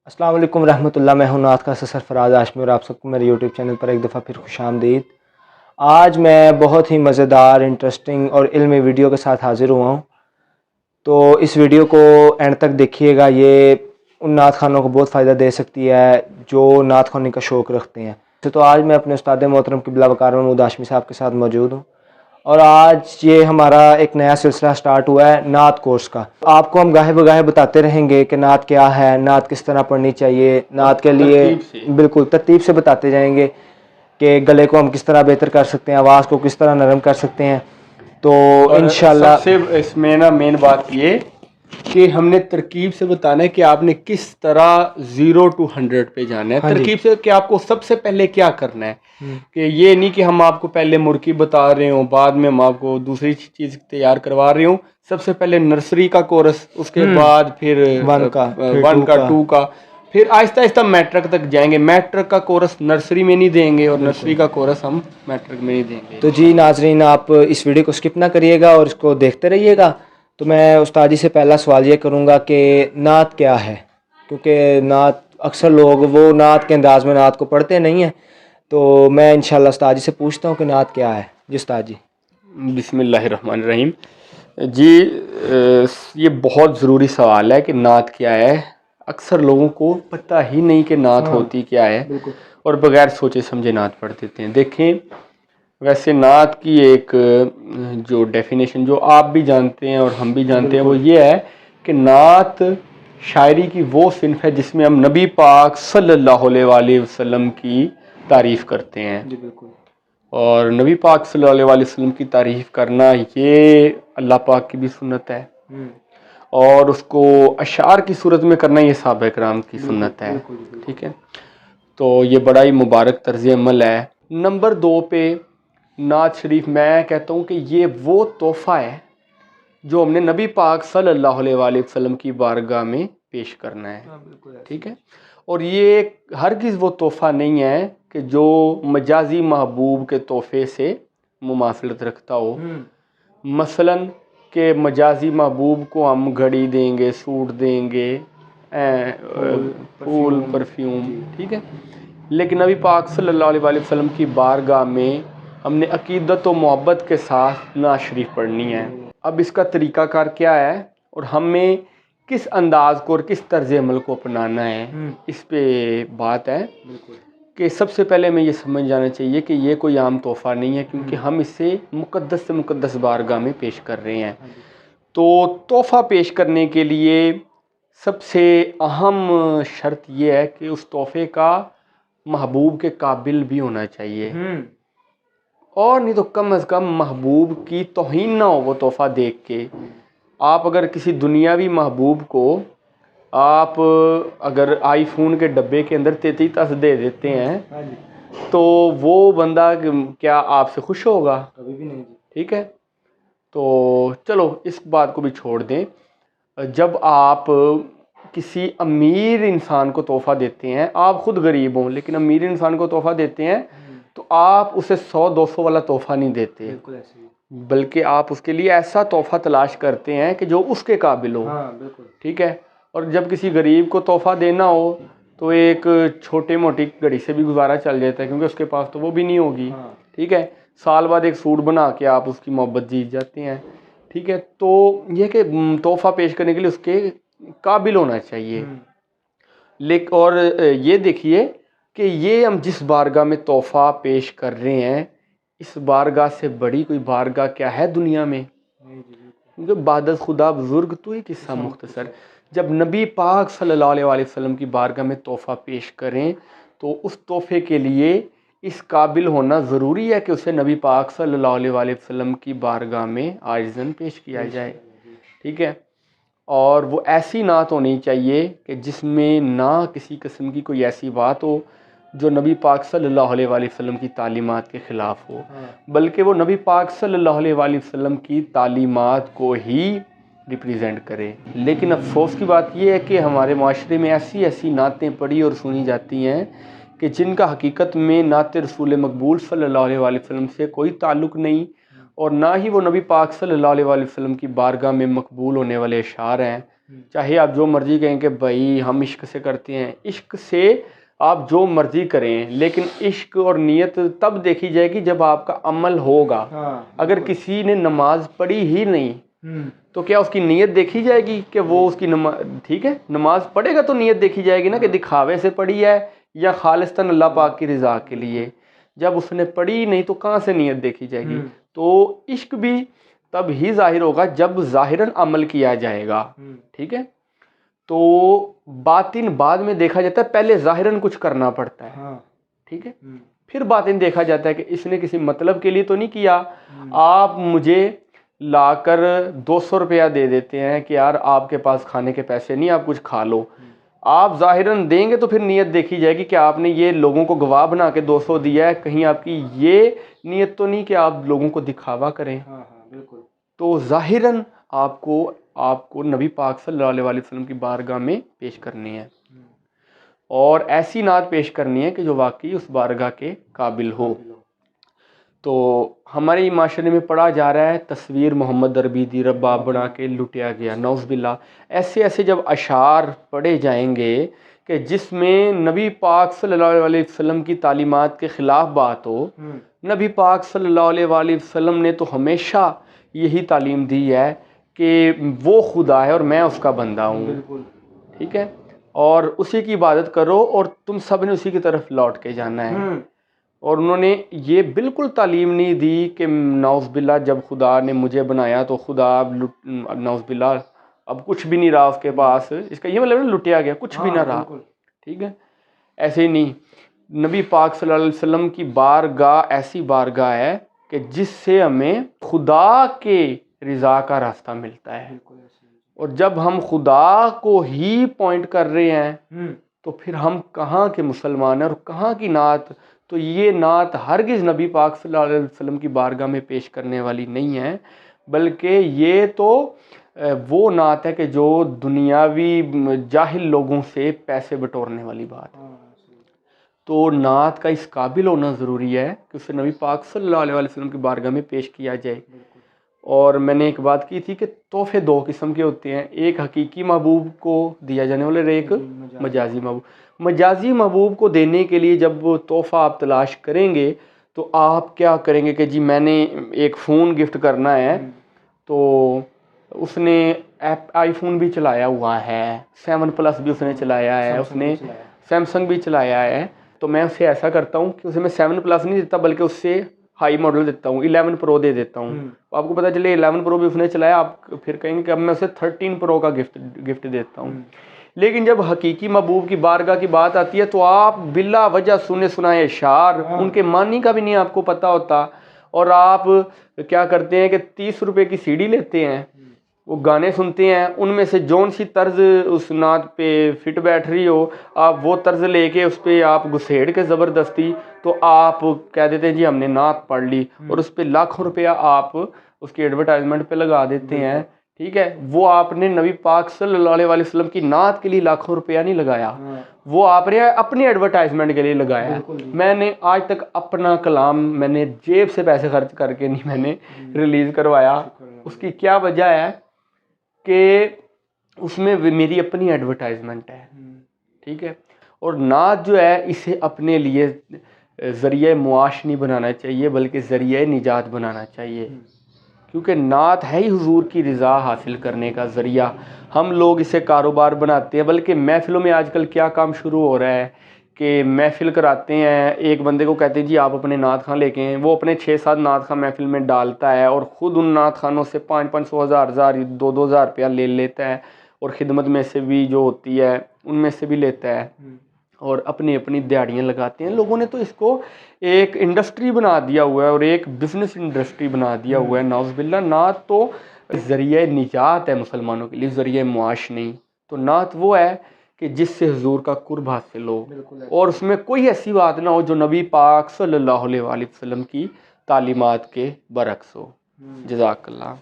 अस्सलाम वालेकुम रहमतुल्लाह। मैं हूं नात का सरफराज आशमी और आप सबको मेरे यूट्यूब चैनल पर एक दफ़ा फिर खुशामदीद। आज मैं बहुत ही मज़ेदार, इंटरेस्टिंग और इल्मी वीडियो के साथ हाज़िर हुआ हूं। तो इस वीडियो को एंड तक देखिएगा। ये उन नात खानों को बहुत फ़ायदा दे सकती है जो नात खानी का शौक़ रखते हैं। तो आज मैं अपने उस्ताद मोहतरम क़िबला वक़ार महमूद हाशमी साहब के साथ मौजूद हूँ और आज ये हमारा एक नया सिलसिला स्टार्ट हुआ है नात कोर्स का। आपको हम गाहे बगाहे बताते रहेंगे कि नात क्या है, नात किस तरह पढ़नी चाहिए, नात के लिए बिल्कुल तरतीब से बताते जाएंगे कि गले को हम किस तरह बेहतर कर सकते हैं, आवाज़ को किस तरह नरम कर सकते हैं। तो इंशाल्लाह सबसे इसमें ना मेन बात ये कि हमने तरकीब से बताना है कि आपने किस तरह 0 to 100 पे जाना है। तरकीब से कि आपको सबसे पहले क्या करना है, कि ये नहीं कि हम आपको पहले मुर्की बता रहे हो, बाद में हम आपको दूसरी चीज़ तैयार करवा रहे हो। सबसे पहले नर्सरी का कोर्स, उसके बाद फिर 1 का 2 का, फिर आहिस्ता आहिस्ता मैट्रिक तक जाएंगे। मैट्रिक का कोर्स नर्सरी में नहीं देंगे और नर्सरी का कोर्स हम मैट्रिक में नहीं देंगे। तो जी नाजरीन, आप इस वीडियो को स्किप ना करिएगा और इसको देखते रहिएगा। तो मैं उस्ताद जी से पहला सवाल ये करूँगा कि नात क्या है, क्योंकि नात अक्सर लोग वो नात के अंदाज में नात को पढ़ते नहीं हैं। तो मैं इंशाल्लाह उस्ताद जी से पूछता हूँ कि नात क्या है। जी उस्ताद जी। बिस्मिल्लाहिर्रहमानिर्रहीम। जी ये बहुत ज़रूरी सवाल है कि नात क्या है। अक्सर लोगों को पता ही नहीं कि नात होती क्या है और बगैर सोचे समझे नात पढ़ देते हैं। देखें, वैसे नात की एक जो डेफिनेशन जो आप भी जानते हैं और हम भी जानते हैं वो ये है कि नात शायरी की वो सिन्फ है जिसमें हम नबी पाक सल्लल्लाहु अलैहि वसल्लम की तारीफ़ करते हैं। जी बिल्कुल। और नबी पाक सल्लल्लाहु अलैहि वसल्लम की तारीफ़ करना ये अल्लाह पाक की भी सुन्नत है और उसको अशार की सूरत में करना ये सहाबा किराम की सुन्नत है। ठीक है, तो ये बड़ा ही मुबारक तर्ज़ अमल है। नंबर 2 पे नात शरीफ मैं कहता हूँ कि ये वो तोहफ़ा है जो हमने नबी पाक सल्लल्लाहु अलैहि वसल्लम की बारगाह में पेश करना है। ठीक है, और ये हरगिज़ वो तोहफ़ा नहीं है कि जो मजाजी महबूब के तोहफ़े से मुमासलत रखता हो। मसलन कि मजाजी महबूब को हम घड़ी देंगे, सूट देंगे, फूल, परफ्यूम, ठीक है, लेकिन नबी पाक सल्लल्लाहु अलैहि वसल्लम की बारगाह में हमने अकीदत व मोहब्बत के साथ नात शरीफ पढ़नी है। अब इसका तरीक़ाकार क्या है और हमें किस अंदाज़ को और किस तर्ज़ अमल को अपनाना है, इस पे बात है कि सबसे पहले हमें ये समझ जाना चाहिए कि ये कोई आम तोहफ़ा नहीं है, क्योंकि हम इसे मुक़द्दस से मुक़द्दस बारगाह में पेश कर रहे हैं। तो तोहफ़ा पेश करने के लिए सबसे अहम शर्त ये है कि उस तोहफ़े का महबूब के काबिल भी होना चाहिए, और नहीं तो कम अज़ कम महबूब की तौहीन ना हो वो तोहफ़ा देख के। आप अगर किसी दुनियावी महबूब को आप अगर आईफोन के डब्बे के अंदर 33 दे देते हैं तो वो बंदा क्या आपसे खुश होगा? कभी भी नहीं। ठीक है, तो चलो इस बात को भी छोड़ दें। जब आप किसी अमीर इंसान को तोहफ़ा देते हैं, आप ख़ुद गरीब हों लेकिन अमीर इंसान को तोहफ़ा देते हैं, तो आप उसे 100-200 वाला तोहफ़ा नहीं देते, बल्कि आप उसके लिए ऐसा तोहफ़ा तलाश करते हैं कि जो उसके काबिल हो। ठीक है, और जब किसी गरीब को तोहफ़ा देना हो तो एक छोटे मोटी घड़ी से भी गुजारा चल जाता है, क्योंकि उसके पास तो वो भी नहीं होगी। ठीक है, साल बाद एक सूट बना के आप उसकी मोहब्बत जीत जाते हैं। ठीक है, तो यह कि तोहफ़ा पेश करने के लिए उसके काबिल होना चाहिए। लेकिन और ये देखिए कि ये हम जिस बारगाह में तोहफ़ा पेश कर रहे हैं, इस बारगाह से बड़ी कोई बारगाह क्या है दुनिया में? क्योंकि बादत खुदा बुज़ुर्ग तो ही किस्सा मुख्तसर। जब नबी पाक सल्लल्लाहु अलैहि वसल्लम की बारगाह में तोहफ़ा पेश करें तो उस तोहफ़े के लिए इस काबिल होना ज़रूरी है कि उसे नबी पाक सल्लल्लाहु अलैहि वसल्लम की बारगाह में आजिज़न पेश किया जाए। ठीक है, और वो ऐसी नात होनी चाहिए कि जिसमें ना किसी किस्म की कोई ऐसी बात हो जो नबी पाक सल्लल्लाहु अलैहि वसल्लम की तालीमात के ख़िलाफ़ हो, बल्कि वो नबी पाक सल्लल्लाहु अलैहि वसल्लम की तालीमात को ही रिप्रेजेंट करे। लेकिन अफसोस की बात यह है कि हमारे माशरे में ऐसी ऐसी नातें पढ़ी और सुनी जाती हैं कि जिनका हकीकत में नात रसूल मकबूल सल्लल्लाहु अलैहि वसल्लम से कोई ताल्लुक़ नहीं, और ना ही वो नबी पाक सल्लल्लाहु अलैहि वसल्लम की बारगाह में मकबूल होने वाले अशार हैं। चाहे आप जो मर्जी कहें कि भाई हम इश्क से करते हैं, इश्क से आप जो मर्जी करें, लेकिन इश्क और नीयत तब देखी जाएगी जब आपका अमल होगा। अगर किसी ने नमाज पढ़ी ही नहीं तो क्या उसकी नीयत देखी जाएगी कि वो उसकी नमाज, ठीक है, नमाज पढ़ेगा तो नीयत देखी जाएगी ना कि दिखावे से पढ़ी है या खालिस्तन अल्लाह पाक की रज़ा के लिए। जब उसने पढ़ी नहीं तो कहाँ से नीयत देखी जाएगी। तो इश्क भी तब ही जाहिर होगा जब जाहिरन अमल किया जाएगा, ठीक है। तो बातिन बाद में देखा जाता है, पहले जाहिरन कुछ करना पड़ता है, ठीक है, फिर बातिन देखा जाता है कि इसने किसी मतलब के लिए तो नहीं किया। आप मुझे लाकर 200 रुपया दे देते हैं कि यार आपके पास खाने के पैसे नहीं, आप कुछ खा लो। आप जाहिरन देंगे तो फिर नीयत देखी जाएगी कि आपने ये लोगों को गवाह बना के 200 दिया है, कहीं आपकी ये नीयत तो नहीं कि आप लोगों को दिखावा करें। बिल्कुल। तो जाहिरन आपको नबी पाक सल्लल्लाहु अलैहि वसल्लम की बारगाह में पेश करनी है, और ऐसी नात पेश करनी है कि जो वाकई उस बारगाह के काबिल हो। तो हमारे माशरे में पढ़ा जा रहा है तस्वीर मोहम्मद अरबी दी रबाब बना के लुटिया गया, नौज़बिल्ला। ऐसे ऐसे जब अशार पढ़े जाएंगे कि जिसमें नबी पाक सल्लल्लाहु अलैहि वसल्लम की तालीमात के ख़िलाफ़ बात हो। नबी पाक सल्लल्लाहु अलैहि वसल्लम ने तो हमेशा यही तालीम दी है कि वो खुदा है और मैं उसका बंदा हूँ, ठीक है, और उसी की इबादत करो और तुम सब ने उसी की तरफ लौट के जाना है। और उन्होंने ये बिल्कुल तालीम नहीं दी कि नौज़बिल्ला जब खुदा ने मुझे बनाया तो खुदा नौज़बिल्ला अब कुछ भी नहीं रहा उसके पास, इसका ये मतलब लुटिया गया, कुछ भी ना रहा, ठीक है। ऐसे ही नहीं, नबी पाक सल्लल्लाहु अलैहि वसल्लम की बारगाह ऐसी बारगाह है कि जिससे हमें खुदा के रिज़ा का रास्ता मिलता है। और जब हम खुदा को ही पॉइंट कर रहे हैं तो फिर हम कहाँ के मुसलमान हैं और कहाँ की नात। तो ये नात हरगिज़ नबी पाक सल्लल्लाहु अलैहि वसल्लम की बारगाह में पेश करने वाली नहीं है, बल्कि ये तो वो नात है कि जो दुनियावी जाहिल लोगों से पैसे बटोरने वाली बात है। तो नात का इस काबिल होना ज़रूरी है कि उसे नबी पाक सल्लल्लाहु अलैहि वसल्लम की बारगाह में पेश किया जाए। और मैंने एक बात की थी कि तोहफे दो किस्म के होते हैं, एक हकीकी महबूब को दिया जाने वाला, एक मजाजी महबूब। मजाजी महबूब को देने के लिए जब वो तोहफ़ा आप तलाश करेंगे तो आप क्या करेंगे कि जी मैंने एक फ़ोन गिफ्ट करना है, तो उसने आईफोन भी चलाया हुआ है, 7 प्लस भी उसने चलाया है, उसने सैमसंग भी चलाया है, तो मैं उसे ऐसा करता हूँ कि उसे मैं 7 प्लस नहीं देता बल्कि उससे हाई मॉडल देता हूँ, 11 प्रो दे देता हूँ। तो आपको पता चले 11 प्रो भी उसने चलाया, आप फिर कहेंगे कि अब मैं उसे 13 प्रो का गिफ्ट देता हूँ। लेकिन जब हकीकी महबूब की बारगाह की बात आती है तो आप बिला वजह सुने सुनाए शार, उनके मानी का भी नहीं आपको पता होता, और आप क्या करते हैं कि 30 रुपये की सीडी लेते हैं, वो गाने सुनते हैं, उनमें से जौन सी तर्ज उस नात पे फिट बैठ रही हो आप वो तर्ज लेके उस पर आप घुसेड़ के ज़बरदस्ती तो आप कह देते हैं जी हमने नात पढ़ ली, और उस पर लाखों रुपया आप उसकी एडवर्टाइजमेंट पे लगा देते हैं, ठीक है। वो आपने नबी पाक सल्लल्लाहु अलैहि वसल्लम की नात के लिए लाखों रुपया नहीं लगाया, वो आपने अपनी एडवर्टाइजमेंट के लिए लगाया। मैंने आज तक अपना कलाम मैंने जेब से पैसे खर्च करके नहीं मैंने रिलीज़ करवाया। उसकी क्या वजह है कि उसमें मेरी अपनी एडवर्टाइजमेंट है, ठीक है। और नात जो है इसे अपने लिए ज़रिए मुआश नहीं बनाना चाहिए बल्कि ज़रिए निजात बनाना चाहिए, क्योंकि नात है ही हुजूर की रज़ा हासिल करने का ज़रिया। हम लोग इसे कारोबार बनाते हैं, बल्कि महफ़िलों में आजकल क्या काम शुरू हो रहा है कि महफ़िल कराते हैं, एक बंदे को कहते हैं जी आप अपने नात खां लेके हैं, वो अपने 6-7 नात खां महफ़िल में डालता है और ख़ुद उन नात खानों से 500-500 हज़ार 2-2 हज़ार रुपया ले लेता है, और ख़िदमत में से भी जो होती है उनमें से भी लेता है, और अपनी अपनी दिहाड़ियाँ लगाते हैं। लोगों ने तो इसको एक इंडस्ट्री बना दिया हुआ है और एक बिज़नेस इंडस्ट्री बना दिया हुआ है। नाउज़ुबिल्लाह, नात तो ज़रिए निजात है मुसलमानों के लिए, ज़रिए मुआश नहीं। तो नात वो है कि जिससे हुजूर का कुर्ब हासिल हो और उसमें कोई ऐसी बात ना हो जो नबी पाक सल्लल्लाहु अलैहि वसल्लम की तालीमात के बरक्स हो। जज़ाकल्लाह।